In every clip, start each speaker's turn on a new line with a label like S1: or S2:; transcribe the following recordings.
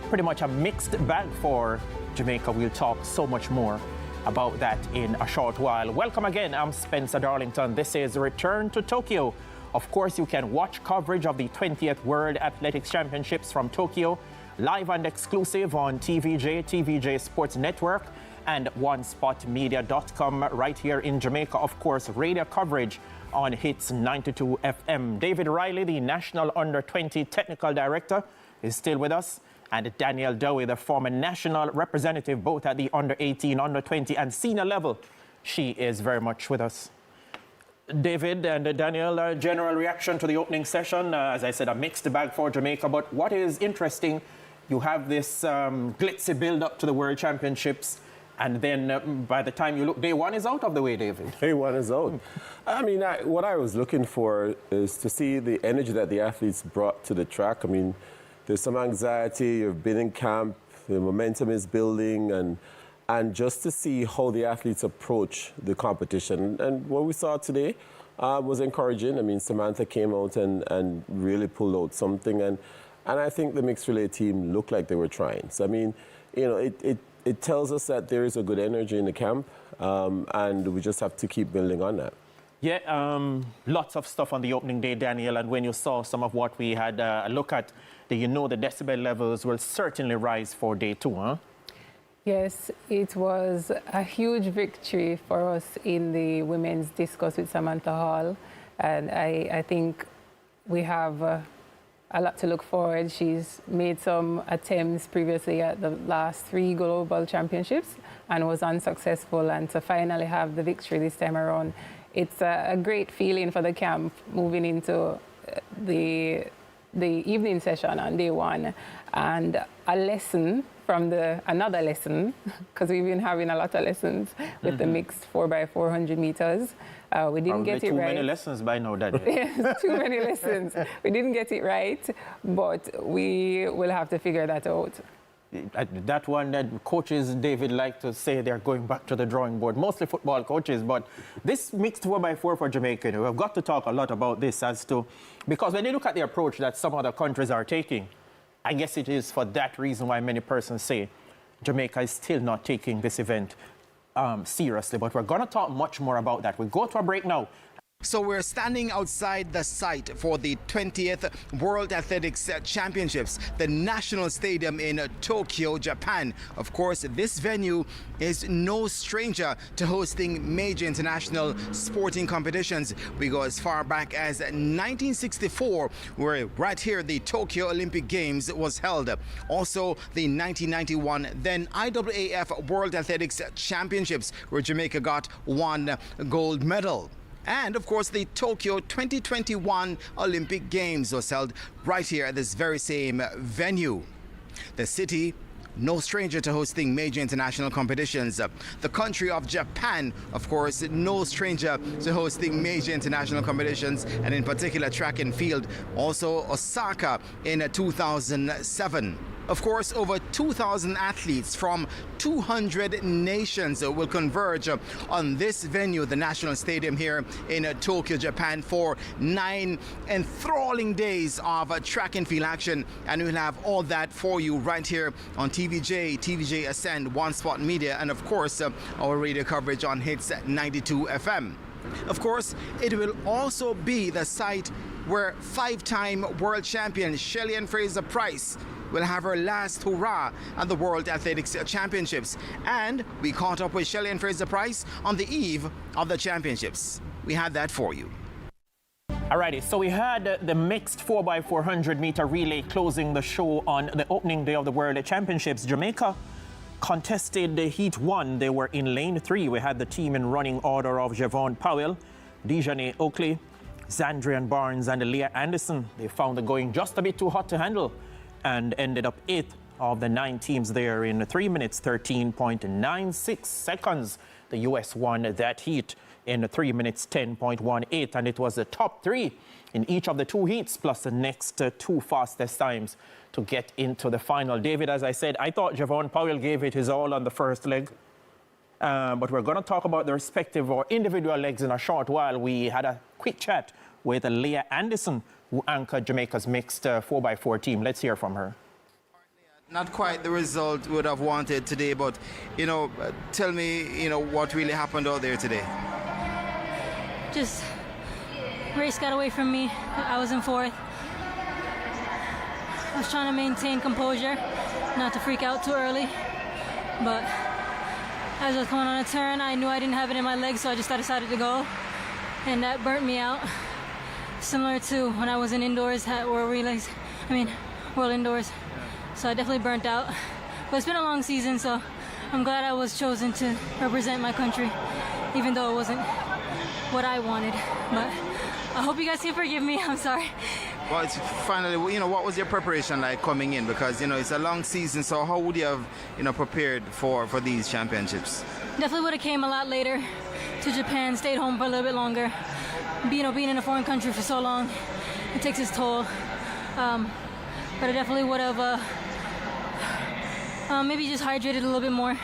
S1: pretty much a mixed bag for Jamaica. We'll talk so much more about that in a short while. Welcome again. I'm Spencer Darlington. This is Return to Tokyo. Of course, you can watch coverage of the 20th World Athletics Championships from Tokyo live and exclusive on TVJ Sports Network, and OneSpotMedia.com right here in Jamaica. Of course, radio coverage on Hits 92 FM. David Riley, the National Under-20 Technical Director, is still with us. And Danielle Dowie, the former national representative, both at the Under-18, Under-20 and senior level. She is very much with us. David and Danielle, general reaction to the opening session. As I said, a mixed bag for Jamaica. But what is interesting, you have this glitzy build-up to the World Championships. And then by the time you look, day one is out of the way, David.
S2: Day one is out. I mean, what I was looking for is to see the energy that the athletes brought to the track. I mean, there's some anxiety, you've been in camp, the momentum is building, and just to see how the athletes approach the competition. And what we saw today was encouraging. I mean, Samantha came out and really pulled out something. And I think the mixed relay team looked like they were trying. So, I mean, you know, it tells us that there is a good energy in the camp, and we just have to keep building on that.
S1: Yeah, lots of stuff on the opening day, Daniel, and when you saw some of what we had a look at, you know the decibel levels will certainly rise for day two, huh?
S3: Yes, it was a huge victory for us in the women's discus with Samantha Hall, and I think we have a lot to look forward. She's made some attempts previously at the last 3 global championships and was unsuccessful, and to finally have the victory this time around, it's a great feeling for the camp moving into the evening session on day one, and a lesson from another lesson, because we've been having a lot of lessons with the mixed 4x400 meters. We didn't get it right.
S1: Too many lessons by now, Daddy.
S3: Yes, too many lessons. We didn't get it right, but we will have to figure that out.
S1: That one that coaches, David, like to say they're going back to the drawing board, mostly football coaches, but this mixed 4x4 for Jamaica, we've got to talk a lot about this as to, because when you look at the approach that some other countries are taking, I guess it is for that reason why many persons say Jamaica is still not taking this event seriously, but we're going to talk much more about that. We'll go to a break now.
S4: So we're standing outside the site for the 20th World Athletics Championships, the National Stadium in Tokyo, Japan. Of course, this venue is no stranger to hosting major international sporting competitions. We go as far back as 1964, where right here the Tokyo Olympic Games was held. Also, the 1991 then IAAF World Athletics Championships, where Jamaica got 1 gold medal. And, of course, the Tokyo 2021 Olympic Games was held right here at this very same venue. The city, no stranger to hosting major international competitions. The country of Japan, of course, no stranger to hosting major international competitions, and in particular track and field. Also Osaka in 2007. Of course, over 2,000 athletes from 200 nations will converge on this venue, the National Stadium here in Tokyo, Japan, for 9 enthralling days of track and field action. And we'll have all that for you right here on TVJ Ascend, One Spot Media, and of course, our radio coverage on Hits 92 FM. Of course, it will also be the site where 5-time world champion Shelly-Ann Fraser-Pryce will have her last hurrah at the World Athletics Championships. And we caught up with Shelly-Ann Fraser-Pryce on the eve of the championships. We had that for you.
S1: Alrighty, so we had the mixed 4x400 meter relay closing the show on the opening day of the World Championships. Jamaica contested the Heat 1. They were in lane 3. We had the team in running order of Javon Powell, Dejanae Oakley, Zandrian Barnes and Leah Anderson. They found the going just a bit too hot to handle and ended up 8th of the 9 teams there in 3 minutes, 13.96 seconds. The U.S. won that heat in 3 minutes, 10.18, and it was the top 3 in each of the 2 heats, plus the next 2 fastest times to get into the final. David, as I said, I thought Javon Powell gave it his all on the first leg. But we're going to talk about the respective or individual legs in a short while. We had a quick chat with Leah Anderson, who anchored Jamaica's mixed 4x4 team. Let's hear from her.
S4: Not quite the result we would have wanted today, but, tell me, what really happened out there today.
S5: Just, race got away from me. I was in fourth. I was trying to maintain composure, not to freak out too early, but as I was coming on a turn, I knew I didn't have it in my legs, so I just decided to go, and that burnt me out. Similar to when I was in indoors at World Relays, World Indoors. So I definitely burnt out. But it's been a long season, so I'm glad I was chosen to represent my country, even though it wasn't what I wanted. But I hope you guys can forgive me. I'm sorry.
S4: Well, it's finally, what was your preparation like coming in? Because, it's a long season, so how would you have, prepared for these championships?
S5: Definitely would have came a lot later to Japan, stayed home for a little bit longer. Being in a foreign country for so long, it takes its toll. But I definitely would have maybe just hydrated a little bit more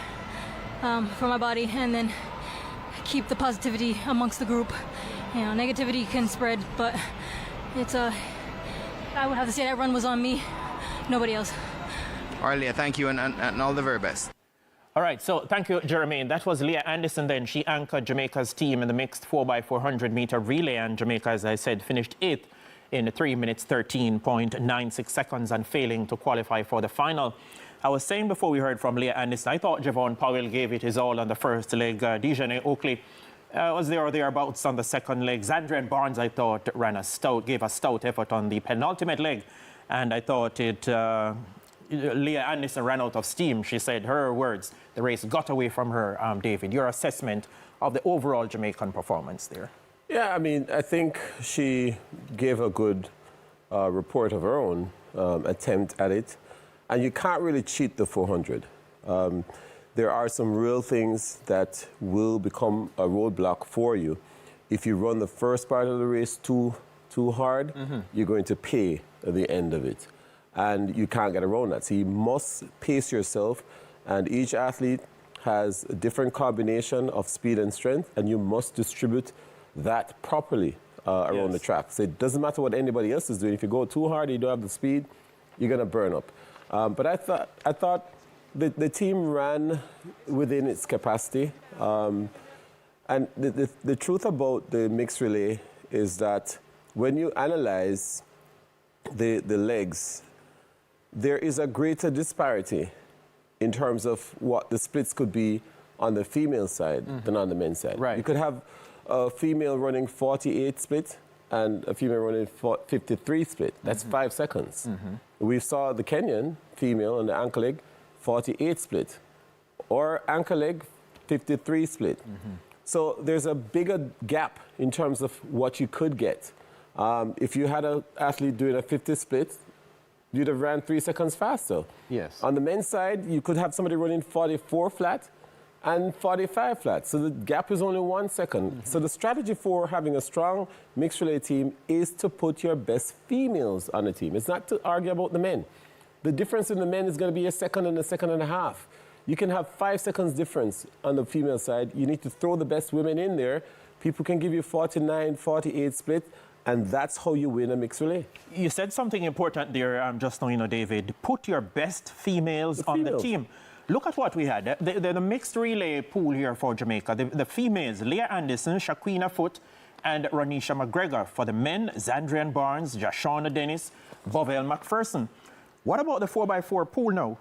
S5: for my body, and then keep the positivity amongst the group. Negativity can spread, but it's I would have to say that run was on me, nobody else.
S4: All right, Leah, thank you, and all the very best.
S1: All right, so thank you, Jermaine. That was Leah Anderson then. She anchored Jamaica's team in the mixed 4x400 meter relay, and Jamaica, as I said, finished 8th in 3 minutes 13.96 seconds and failing to qualify for the final. I was saying before we heard from Leah Anderson, I thought Javon Powell gave it his all on the first leg. Dejanay Oakley was there or thereabouts on the second leg. Zandrian Barnes, I thought, gave a stout effort on the penultimate leg, and I thought Leah Anderson ran out of steam. She said, her words, the race got away from her. David, your assessment of the overall Jamaican performance there?
S2: Yeah, I think she gave a good report of her own attempt at it. And you can't really cheat the 400. There are some real things that will become a roadblock for you. If you run the first part of the race too hard, you're going to pay at the end of it. And you can't get around that. So you must pace yourself, and each athlete has a different combination of speed and strength, and you must distribute that properly around the track. So it doesn't matter what anybody else is doing. If you go too hard, you don't have the speed, you're going to burn up. But I thought the team ran within its capacity. And the truth about the mixed relay is that when you analyze the legs, there is a greater disparity in terms of what the splits could be on the female side than on the men's side.
S1: Right.
S2: You could have a female running 48 split and a female running 53 split. That's 5 seconds. We saw the Kenyan female on the ankle leg 48 split, or ankle leg 53 split. So there's a bigger gap in terms of what you could get. If you had an athlete doing a 50 split, you'd have ran 3 seconds faster.
S1: Yes.
S2: On the men's side, you could have somebody running 44 flat and 45 flat. So the gap is only 1 second. So the strategy for having a strong mixed relay team is to put your best females on the team. It's not to argue about the men. The difference in the men is going to be a second and a second and a half. You can have 5 seconds difference on the female side. You need to throw the best women in there. People can give you 49, 48 split, and that's how you win a mixed relay.
S1: You said something important there just now, David. Put your best females on the team. Look at what we had. The mixed relay pool here for Jamaica. The females, Leah Anderson, Shaquina Foote, and Ranisha McGregor. For the men, Zandrian Barnes, Jashawna Dennis, Bovell McPherson. What about the 4x4 pool now?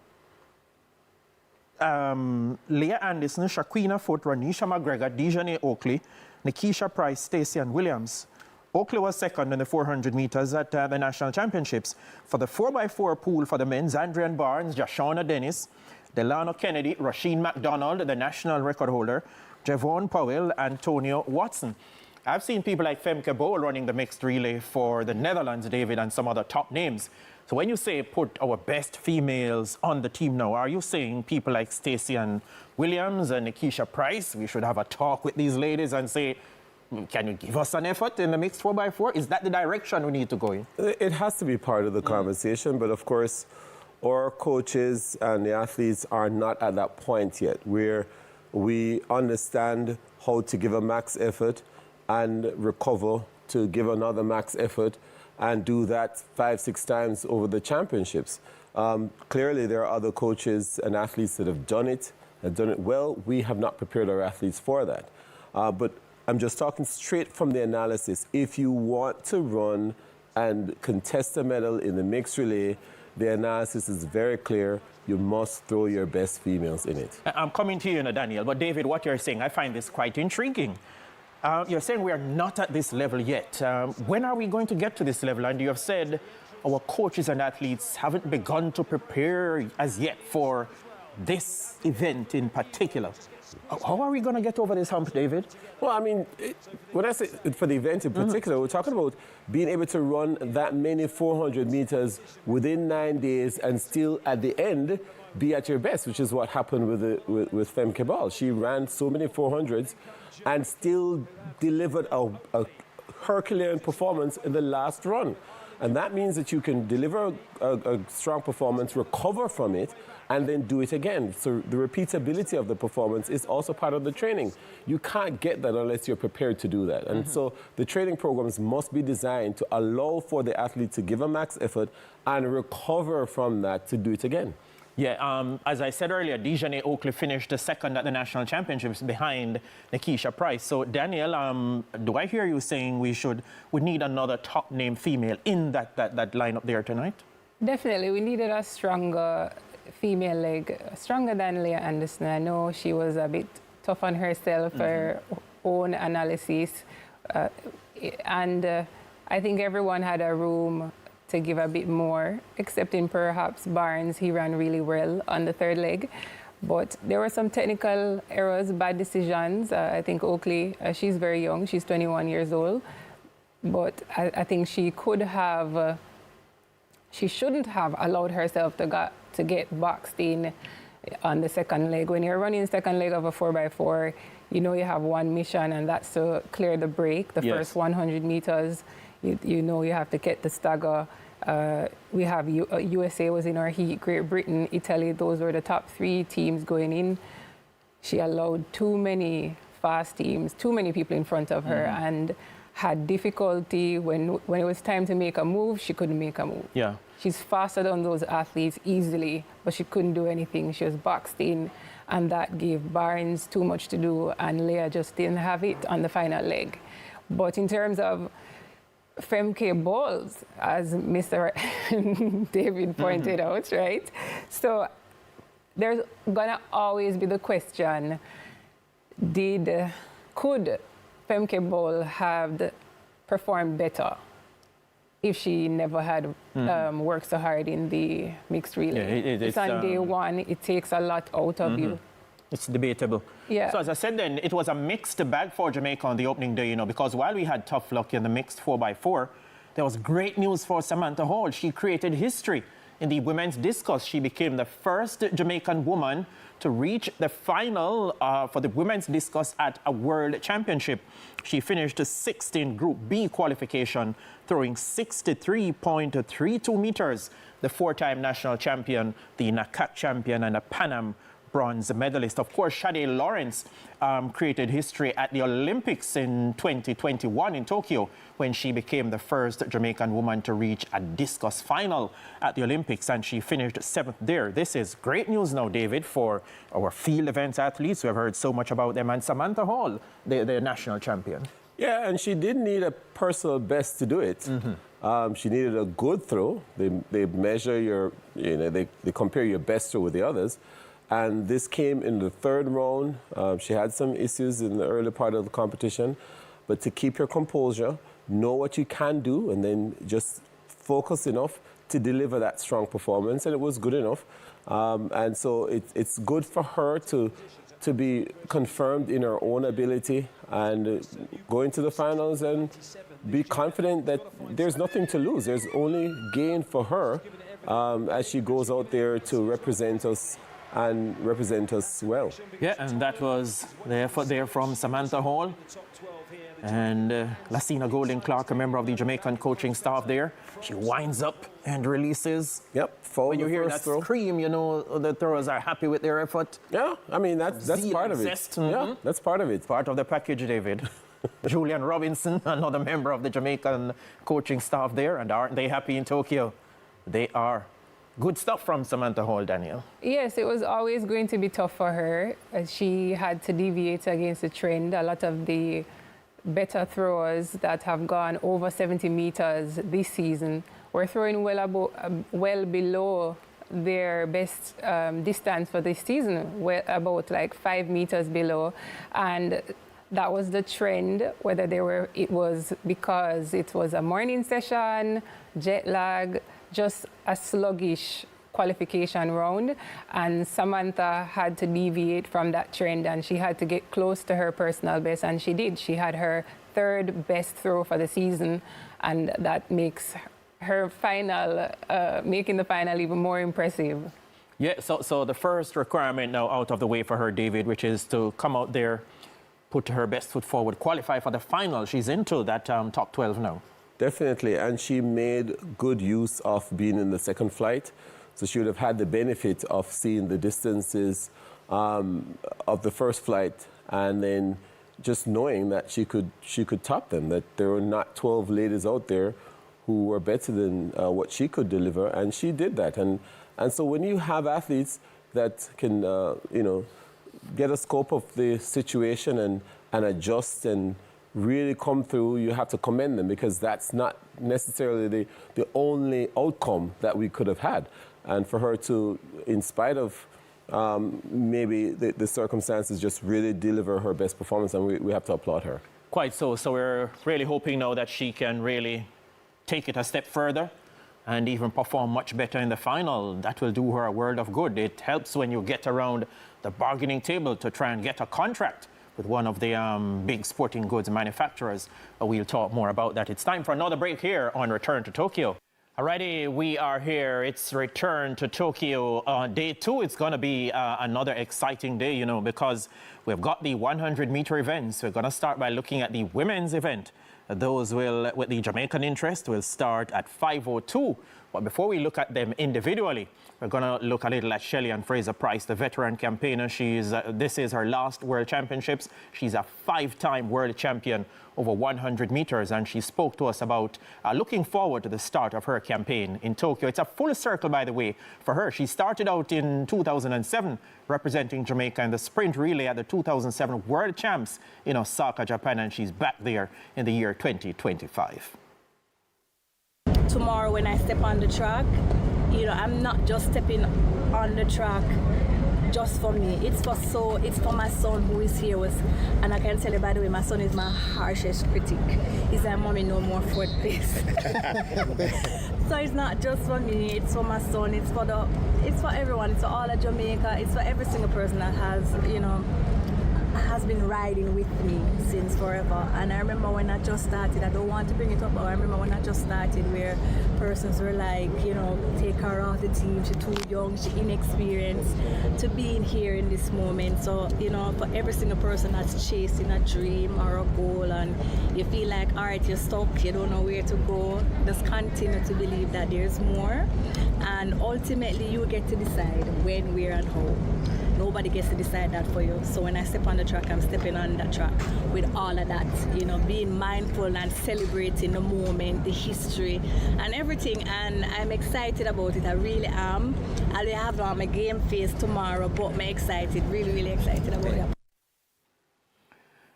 S1: Leah Anderson, Shaquina Foote, Ranisha McGregor, Dejanay Oakley, Nikisha Price, Stacey and Williams. Oakley was second in the 400 meters at the national championships. For the 4x4 pool for the men, Zandrian Barnes, Jashawna Dennis, Delano Kennedy, Rasheen McDonald, the national record holder, Javon Powell, Antonio Watson. I've seen people like Femke Bol running the mixed relay for the Netherlands, David, and some other top names. So when you say put our best females on the team now, are you saying people like Stacey and Williams and Nikisha Price, we should have a talk with these ladies and say, can you give us an effort in the mixed 4x4? Is that the direction we need to go in?
S2: It has to be part of the conversation, but of course, our coaches and the athletes are not at that point yet where we understand how to give a max effort and recover to give another max effort and do that 5-6 times over the championships. Clearly, there are other coaches and athletes that have done it well. We have not prepared our athletes for that. But I'm just talking straight from the analysis. If you want to run and contest a medal in the mixed relay, the analysis is very clear. You must throw your best females in it.
S1: I'm coming to you, Daniel, but David, what you're saying, I find this quite intriguing. You're saying we are not at this level yet. When are we going to get to this level? And you have said our coaches and athletes haven't begun to prepare as yet for this event in particular. How are we going to get over this hump, David?
S2: Well, I mean, when I say for the event in particular, we're talking about being able to run that many 400 meters within 9 days and still at the end be at your best, which is what happened with Femke Ball. She ran so many 400s and still delivered a Herculean performance in the last run. And that means that you can deliver a strong performance, recover from it, and then do it again. So the repeatability of the performance is also part of the training. You can't get that unless you're prepared to do that. And so the training programs must be designed to allow for the athlete to give a max effort and recover from that to do it again.
S1: Yeah, as I said earlier, Dejanay Oakley finished second at the national championships behind Nikisha-Pryce. So, Daniel, do I hear you saying we need another top-name female in that lineup there tonight?
S3: Definitely, we needed a stronger female leg, stronger than Leah Anderson. I know she was a bit tough on herself, her own analysis, and I think everyone had a room to give a bit more, excepting perhaps Barnes. He ran really well on the third leg. But there were some technical errors, bad decisions. I think Oakley, she's very young, she's 21 years old. But I think she shouldn't have allowed herself to get boxed in on the second leg. When you're running second leg of a 4x4, you know you have one mission, and that's to clear the break, the first 100 meters. You know you have to get the stagger. We have USA was in our heat, Great Britain, Italy. Those were the top three teams going in. She allowed too many fast teams, too many people in front of her, and had difficulty when it was time to make a move. She couldn't make a move.
S1: Yeah,
S3: she's faster than those athletes easily, but she couldn't do anything. She was boxed in, and that gave Barnes too much to do, and Leah just didn't have it on the final leg. But in terms of Femke balls, as Mr. David pointed out, right? So there's gonna always be the question, could Femke Ball have performed better if she never had worked so hard in the mixed relay?
S1: Yeah,
S3: it's on day one, it takes a lot out of you.
S1: It's debatable.
S3: Yeah.
S1: So as I said then, it was a mixed bag for Jamaica on the opening day, because while we had tough luck in the mixed 4x4, there was great news for Samantha Hall. She created history in the women's discus. She became the first Jamaican woman to reach the final for the women's discus at a world championship. She finished sixth in Group B qualification, throwing 63.32 meters. The four-time national champion, the NACAC champion, and a Pan Am bronze medalist. Of course, Shade Lawrence created history at the Olympics in 2021 in Tokyo, when she became the first Jamaican woman to reach a discus final at the Olympics, and she finished seventh there. This is great news now, David, for our field events athletes. We have heard so much about them, and Samantha Hall, the national champion.
S2: Yeah, and she didn't need a personal best to do it. She needed a good throw. They measure they compare your best throw with the others. And this came in the third round. She had some issues in the early part of the competition, but to keep your composure, know what you can do, and then just focus enough to deliver that strong performance, and it was good enough. And so it's good for her to be confirmed in her own ability and go into the finals and be confident that there's nothing to lose. There's only gain for her as she goes out there to represent us and represent us well.
S1: Yeah, and that was the effort there from Samantha Hall. And Lacina Golden-Clark, a member of the Jamaican coaching staff there, she winds up and releases.
S2: Yep,
S1: when you hear that scream, the throwers are happy with their effort.
S2: Yeah, I mean, that's part of it. Yeah, that's part of it.
S1: Part of the package, David. Julian Robinson, another member of the Jamaican coaching staff there, and aren't they happy in Tokyo? They are. Good stuff from Samantha Hall, Daniel.
S3: Yes, it was always going to be tough for her. She had to deviate against the trend. A lot of the better throwers that have gone over 70 meters this season were throwing well below their best distance for this season, well, about like 5 meters below. And that was the trend, whether it was because it was a morning session, jet lag, just a sluggish qualification round, and Samantha had to deviate from that trend, and she had to get close to her personal best, and she did. She had her 3rd best throw for the season, and that makes her final, making the final even more impressive.
S1: Yeah, so the first requirement now out of the way for her, David, which is to come out there, put her best foot forward, qualify for the final. She's into that top 12 now.
S2: Definitely, and she made good use of being in the second flight. So she would have had the benefit of seeing the distances of the first flight, and then just knowing that she could top them, that there were not 12 ladies out there who were better than what she could deliver, and she did that. And so when you have athletes that can, get a scope of the situation and adjust and really come through, you have to commend them, because that's not necessarily the only outcome that we could have had. And for her to, in spite of maybe the circumstances, just really deliver her best performance, and we have to applaud her.
S1: Quite so. So we're really hoping now that she can really take it a step further and even perform much better in the final. That will do her a world of good. It helps when you get around the bargaining table to try and get a contract with one of the big sporting goods manufacturers. We'll talk more about that. It's time for another break here on Return to Tokyo. Alrighty, we are here. It's Return to Tokyo. Day 2, it's going to be another exciting day, because we've got the 100-meter events. We're going to start by looking at the women's event. Those with the Jamaican interest, will start at 5:02. But before we look at them individually, we're going to look a little at Shelly-Ann Fraser-Pryce, the veteran campaigner. This is her last World Championships. She's a 5-time world champion over 100 meters, and she spoke to us about looking forward to the start of her campaign in Tokyo. It's a full circle, by the way, for her. She started out in 2007 representing Jamaica in the sprint relay at the 2007 World Champs in Osaka, Japan, and she's back there in the year 2025.
S6: Tomorrow when I step on the track, I'm not just stepping on the track just for me. It's for my son who is here and I can tell you, by the way, my son is my harshest critic. He's like, "Mommy, no more fourth place." So it's not just for me, it's for my son, it's for everyone, it's for all of Jamaica, it's for every single person that has been riding with me since forever. And I remember when I just started, I don't want to bring it up, but I remember when I just started where persons were like, take her off the team, she's too young, she's inexperienced, to being here in this moment. So, for every single person that's chasing a dream or a goal and you feel like, all right, you're stuck, you don't know where to go, just continue to believe that there's more. And ultimately, you get to decide when, where, and how. Nobody gets to decide that for you. So when I step on the track, I'm stepping on that track with all of that, being mindful and celebrating the moment, the history, and everything. And I'm excited about it. I really am. I'll have on my game face tomorrow, but I'm excited, really, really excited about it.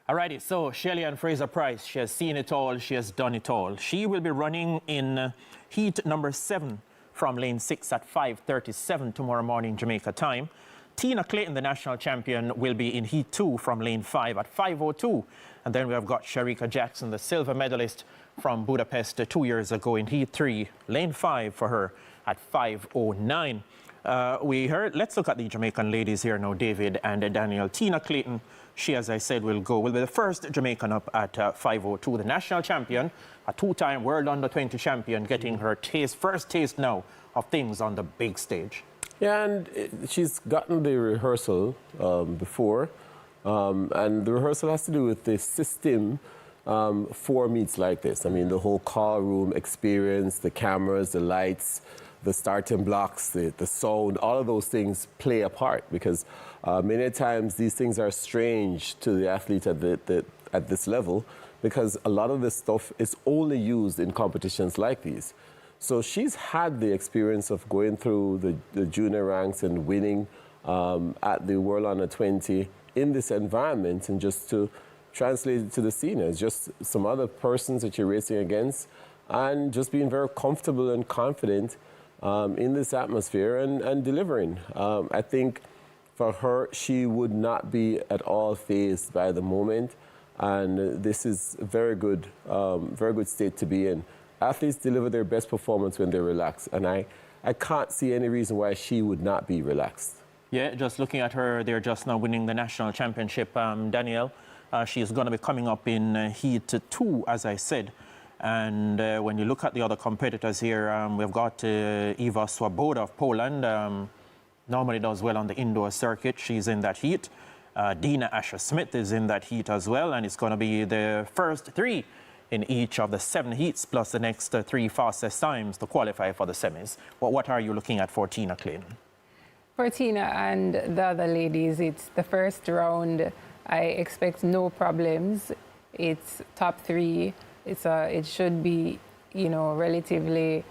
S1: Alrighty, so Shelly-Ann Fraser-Pryce, she has seen it all, she has done it all. She will be running in heat number 7 from lane 6 at 5:37 tomorrow morning Jamaica time. Tina Clayton, the national champion, will be in heat 2 from lane 5 at 5:02. And then we have got Sherika Jackson, the silver medalist from Budapest 2 years ago, in heat 3, lane 5 for her at 5:09. Let's look at the Jamaican ladies here now, David and Daniel. Tina Clayton, she, as I said, will be the first Jamaican up at 5:02. The national champion, a 2-time world under-20 champion, getting her first taste now of things on the big stage.
S2: Yeah, and she's gotten the rehearsal before, and the rehearsal has to do with the system for meets like this. I mean, the whole call room experience, the cameras, the lights, the starting blocks, the sound, all of those things play a part, because many times these things are strange to the athlete at this level, because a lot of this stuff is only used in competitions like these. So she's had the experience of going through the junior ranks and winning at the World Under 20 in this environment, and just to translate it to the seniors, just some other persons that you're racing against, and just being very comfortable and confident in this atmosphere and delivering. I think for her, she would not be at all fazed by the moment, and this is a very good state to be in. Athletes deliver their best performance when they're relaxed, and I can't see any reason why she would not be relaxed.
S1: Yeah, just looking at her, they're just now winning the national championship. Danielle, she's going to be coming up in Heat 2, as I said. And when you look at the other competitors here, we've got Eva Swoboda of Poland. Normally does well on the indoor circuit. She's in that heat. Dina Asher-Smith is in that heat as well. And it's going to be the first 3 in each of the 7 heats, plus the next 3 fastest times to qualify for the semis. What are you looking at for Tina Clayton?
S3: For Tina and the other ladies, it's the first round. I expect no problems. It's top 3. It should be, relatively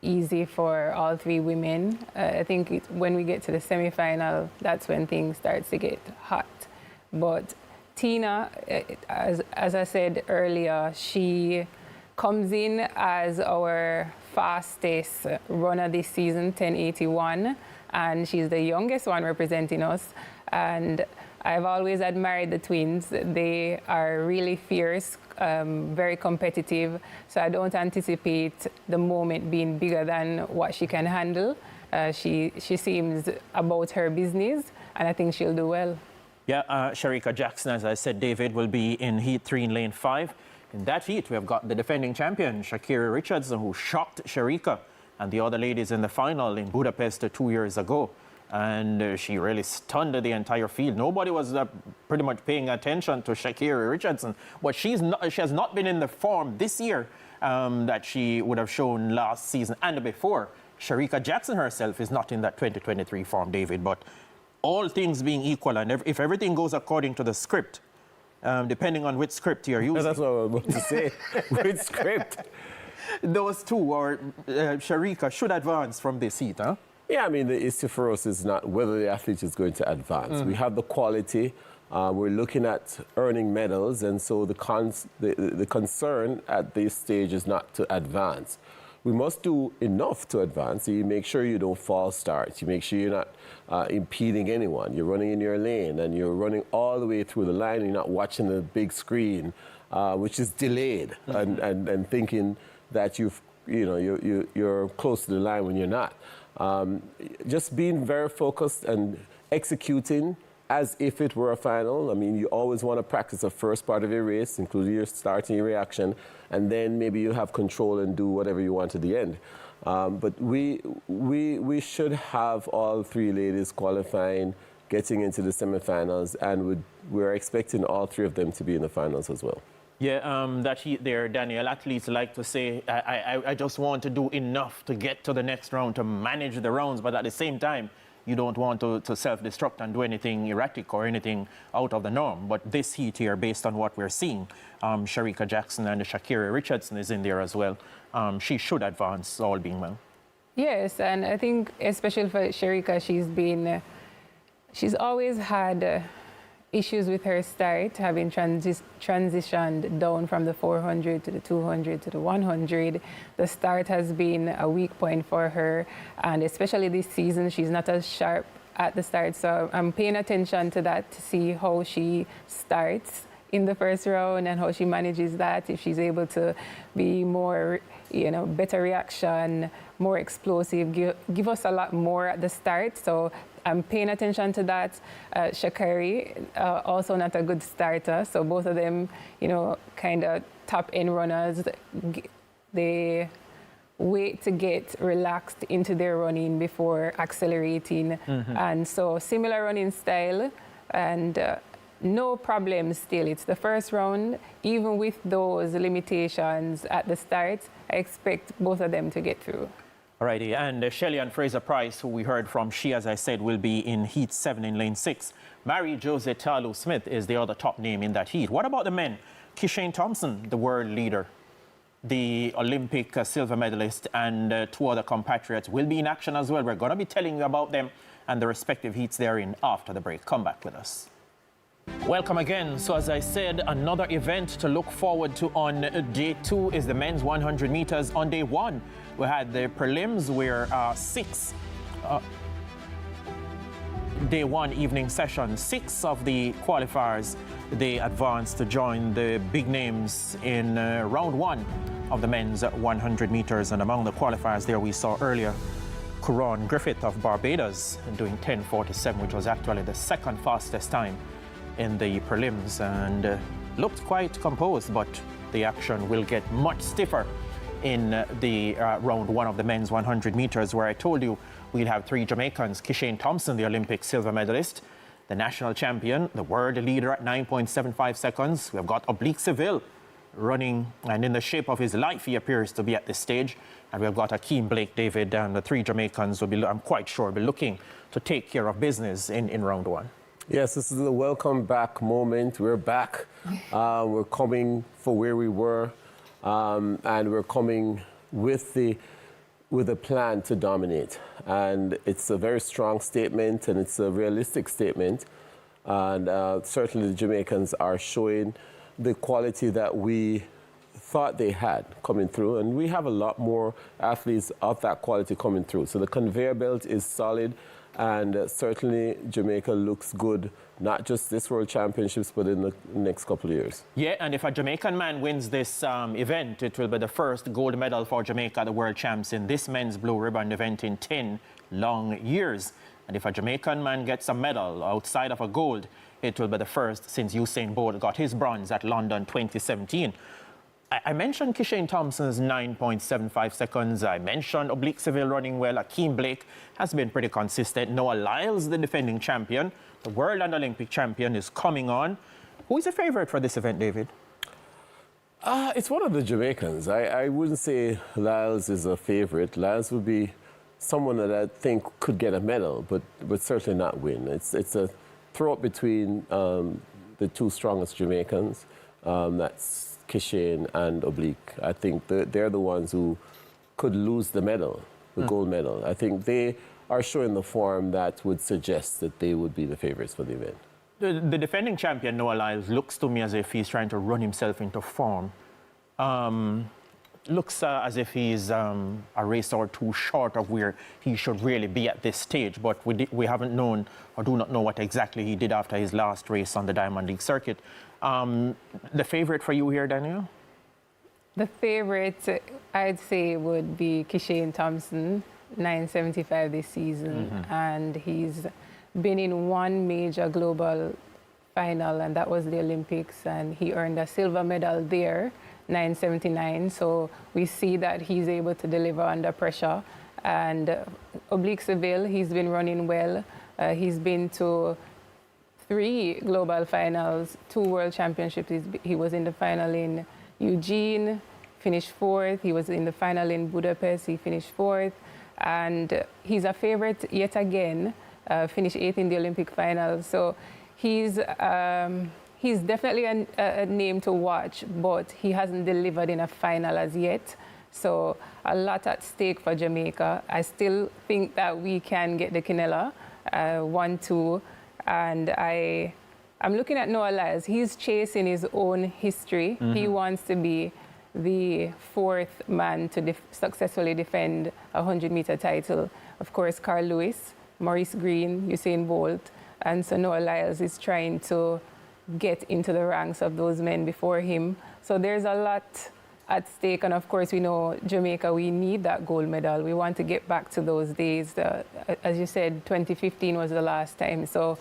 S3: easy for all 3 women. I think when we get to the semi-final, that's when things start to get hot. But Tina, as I said earlier, she comes in as our fastest runner this season, 1081, and she's the youngest one representing us. And I've always admired the twins. They are really fierce, very competitive. So I don't anticipate the moment being bigger than what she can handle. She seems about her business, and I think she'll do well.
S1: Yeah, Sharika Jackson, as I said, David, will be in Heat 3 in lane 5. In that heat, we have got the defending champion, Shakira Richardson, who shocked Sharika and the other ladies in the final in Budapest 2 years ago. And she really stunned the entire field. Nobody was pretty much paying attention to Shakira Richardson. But she has not been in the form this year that she would have shown last season and before. Sharika Jackson herself is not in that 2023 form, David. But all things being equal, and if everything goes according to the script, depending on which script you're using.
S2: That's what I was about to say. Which script?
S1: Those two, or Sharika, should advance from this heat, huh?
S2: Yeah, I mean, the issue for us is not whether the athlete is going to advance. We have the quality. We're looking at earning medals, and so the concern at this stage is not to advance. We must do enough to advance. So you make sure you don't false start. You make sure you're not impeding anyone. You're running in your lane, and you're running all the way through the line. You're not watching the big screen, which is delayed, and thinking that you're close to the line when you're not. Just being very focused and executing as if it were a final. I mean, you always want to practice the first part of your race, including your start and your reaction, and then maybe you have control and do whatever you want at the end. But we should have all 3 ladies qualifying, getting into the semifinals, and we're expecting all 3 of them to be in the finals as well.
S1: Yeah, that heat there, Daniel, athletes like to say, I just want to do enough to get to the next round, to manage the rounds, but at the same time, you don't want to self-destruct and do anything erratic or anything out of the norm. But this heat here, based on what we're seeing, Sharika Jackson and Shakira Richardson is in there as well. She should advance, all being well.
S3: Yes, and I think especially for Sharika, she's always had issues with her start, having transitioned down from the 400 to the 200 to the 100. The start has been a weak point for her, and especially this season, she's not as sharp at the start. So I'm paying attention to that to see how she starts in the first round and how she manages that, if she's able to be more, better reaction, more explosive, give us a lot more at the start. So I'm paying attention to that. Shakari, also not a good starter. So both of them, kind of top-end runners. They wait to get relaxed into their running before accelerating. And so similar running style, and no problem still. It's the first round. Even with those limitations at the start, I expect both of them to get through.
S1: Alrighty, and Shelley and Fraser-Pryce, who we heard from, she, as I said, will be in Heat 7 in lane 6. Mary Jose Talu Smith is the other top name in that heat. What about the men? Kishane Thompson, the world leader. the Olympic silver medalist, and 2 other compatriots will be in action as well. We're going to be telling you about them and the respective heats they're in after the break. Come back with us. Welcome again. So as I said, another event to look forward to on day 2 is the men's 100 meters. On day 1, we had the prelims where day 1 evening session, 6 of the qualifiers, they advanced to join the big names in round 1 of the men's 100 meters. And among the qualifiers there we saw earlier Curon Griffith of Barbados doing 10:47, which was actually the 2nd fastest time in the prelims, and looked quite composed, but the action will get much stiffer in the round 1 of the men's 100 meters, where I told you we'll have 3 Jamaicans: Kishane Thompson, the Olympic silver medalist, the national champion, the world leader at 9.75 seconds. We've got Oblique Seville running, and in the shape of his life he appears to be at this stage. And we've got Akeem Blake David, and the 3 Jamaicans will be, I'm quite sure, be looking to take care of business in round 1.
S2: Yes, this is a welcome back moment. We're back. We're coming for where we were, and we're coming with a plan to dominate. And it's a very strong statement, and it's a realistic statement. And certainly the Jamaicans are showing the quality that we thought they had coming through. And we have a lot more athletes of that quality coming through. So the conveyor belt is solid. And certainly Jamaica looks good, not just this World Championships, but in the next couple of years. Yeah,
S1: and if a Jamaican man wins this event, it will be the first gold medal for Jamaica at the World Champs in this men's blue ribbon event in 10 long years. And if a Jamaican man gets a medal outside of a gold, it will be the first since Usain Bolt got his bronze at London 2017. I mentioned Kishane Thompson's 9.75 seconds. I mentioned Oblique Seville running well. Akeem Blake has been pretty consistent. Noah Lyles, the defending champion, the world and Olympic champion, is coming on. Who is a favorite for this event, David?
S2: It's one of the Jamaicans. I wouldn't say Lyles is a favorite. Lyles would be someone that I think could get a medal, but certainly not win. It's a throw-up between the 2 strongest Jamaicans. That's Kishane and Oblique. I think they're the ones who could lose the medal, the gold medal. I think they are showing the form that would suggest that they would be the favorites for the event.
S1: The defending champion, Noah Lyles, looks to me as if he's trying to run himself into form. Looks as if he's a race or 2 short of where he should really be at this stage, but we haven't known or do not know what exactly he did after his last race on the Diamond League circuit. The favorite for you here, Daniel?
S3: The favorite, I'd say, would be Kishane Thompson, 9.75 this season. And he's been in 1 major global final, and that was the Olympics, and he earned a silver medal there, 9.79. So we see that he's able to deliver under pressure. And Oblique Seville, he's been running well. He's been to 3 global finals, 2 world championships. He was in the final in Eugene, finished 4th. He was in the final in Budapest, he finished 4th. And he's a favorite yet again, finished 8th in the Olympic final. So he's definitely a name to watch, but he hasn't delivered in a final as yet. So a lot at stake for Jamaica. I still think that we can get the Quinella, 1-2. And I'm looking at Noah Lyles. He's chasing his own history. He wants to be the 4th man to successfully defend a 100-meter title. Of course, Carl Lewis, Maurice Green, Usain Bolt. And so Noah Lyles is trying to get into the ranks of those men before him. So there's a lot at stake. And of course, we know Jamaica, we need that gold medal. We want to get back to those days. As you said, 2015 was the last time. So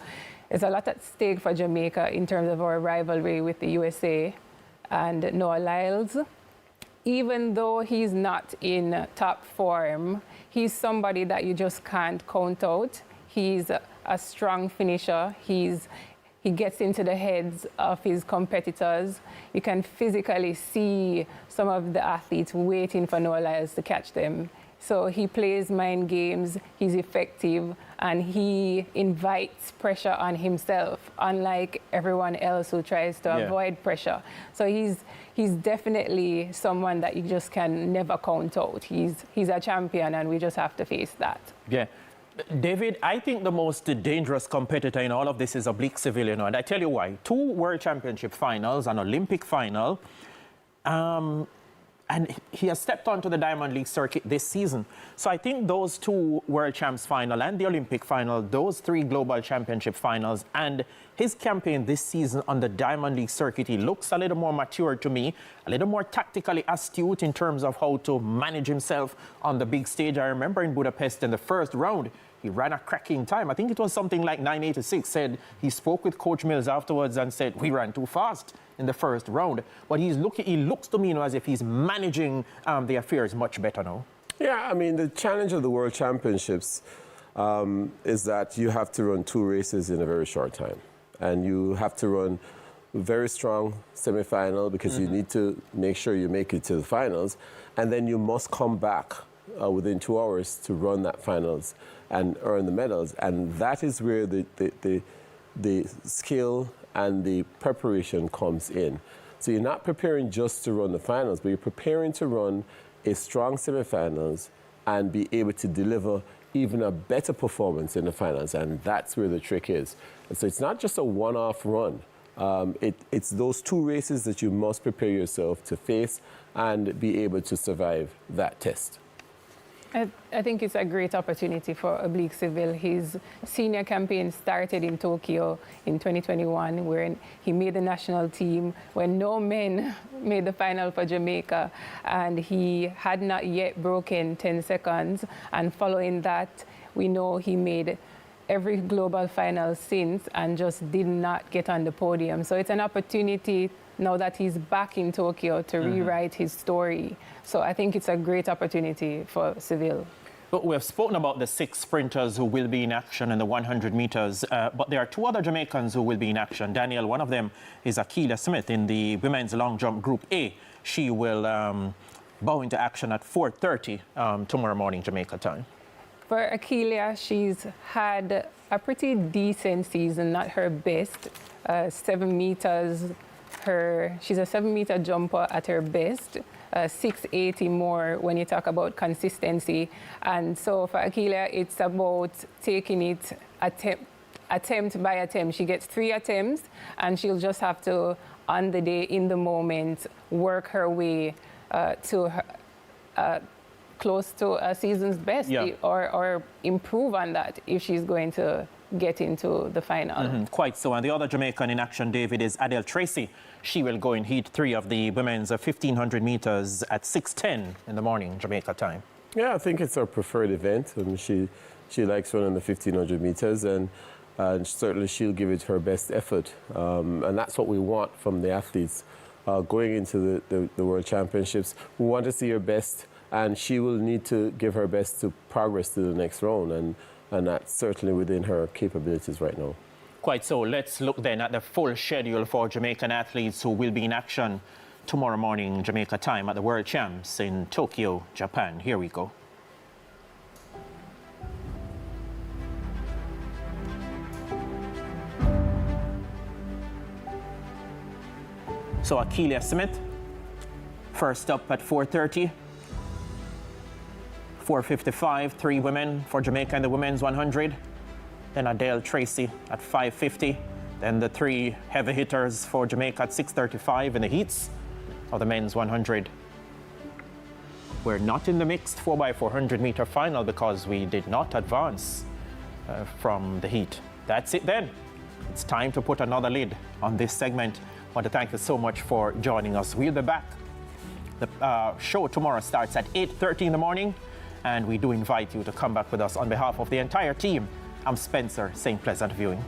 S3: there's a lot at stake for Jamaica in terms of our rivalry with the USA. And Noah Lyles, even though he's not in top form, he's somebody that you just can't count out. He's a strong finisher. He gets into the heads of his competitors. You can physically see some of the athletes waiting for Noah Lyles to catch them. So he plays mind games, he's effective, and he invites pressure on himself, unlike everyone else who tries to avoid pressure. So he's definitely someone that you just can never count out. He's a champion, and we just have to face that.
S1: Yeah. David, I think the most dangerous competitor in all of this is Oblique Civilian, and I tell you why. 2 World Championship finals, an Olympic final, and he has stepped onto the Diamond League circuit this season. So I think those 2 World Champs final and the Olympic final, those 3 Global Championship finals, and his campaign this season on the Diamond League circuit, he looks a little more mature to me, a little more tactically astute in terms of how to manage himself on the big stage. I remember in Budapest in the first round, he ran a cracking time. I think it was something like 9:86. Said he spoke with Coach Mills afterwards and said, we ran too fast in the first round. But he looks to me, you know, as if he's managing the affairs much better now.
S2: Yeah, I mean, the challenge of the World Championships is that you have to run 2 races in a very short time. And you have to run a very strong semi-final because you need to make sure you make it to the finals. And then you must come back within 2 hours to run that finals and earn the medals. And that is where the skill and the preparation comes in. So you're not preparing just to run the finals, but you're preparing to run a strong semifinals and be able to deliver even a better performance in the finals. And that's where the trick is. And so it's not just a one-off run. It's those 2 races that you must prepare yourself to face and be able to survive that test.
S3: I think it's a great opportunity for Oblique Civil. His senior campaign started in Tokyo in 2021, where he made the national team when no men made the final for Jamaica, and he had not yet broken 10 seconds. And following that, we know he made every global final since and just did not get on the podium. So it's an opportunity now that he's back in Tokyo to rewrite his story. So I think it's a great opportunity for Seville.
S1: But we have spoken about the 6 sprinters who will be in action in the 100 meters, but there are 2 other Jamaicans who will be in action. Daniel, one of them is Akeelia Smith in the women's long jump group A. She will bow into action at 4:30 tomorrow morning, Jamaica time.
S3: For Akeelia, she's had a pretty decent season, not her best. 7 meters. She's a 7-meter jumper at her best, 680 more when you talk about consistency. And so for Akeelia, it's about taking it attempt by attempt. She gets 3 attempts, and she'll just have to, on the day, in the moment, work her way to close to a season's best, or improve on that if she's going to get into the final.
S1: Quite so. And the other Jamaican in action, David, is Adele Tracy. She will go in heat 3 of the women's 1,500 meters at 6:10 in the morning, Jamaica time. Yeah,
S2: I think it's her preferred event. I mean, she likes running the 1,500 meters, and certainly she'll give it her best effort. And that's what we want from the athletes going into the World Championships. We want to see her best, and she will need to give her best to progress to the next round. And that's certainly within her capabilities right now.
S1: Quite so. Let's look then at the full schedule for Jamaican athletes who will be in action tomorrow morning, Jamaica time, at the World Champs in Tokyo, Japan. Here we go. So Akeelia Smith, first up at 4:30. 4:55, 3 women for Jamaica in the women's 100. Then Adele Tracy at 5:50. Then the 3 heavy hitters for Jamaica at 6:35 in the heats of the men's 100. We're not in the mixed 4x400 meter final because we did not advance from the heat. That's it then. It's time to put another lid on this segment. I want to thank you so much for joining us. We'll be back. The show tomorrow starts at 8:30 in the morning, and we do invite you to come back with us on behalf of the entire team. I'm Spencer, saying pleasant viewing.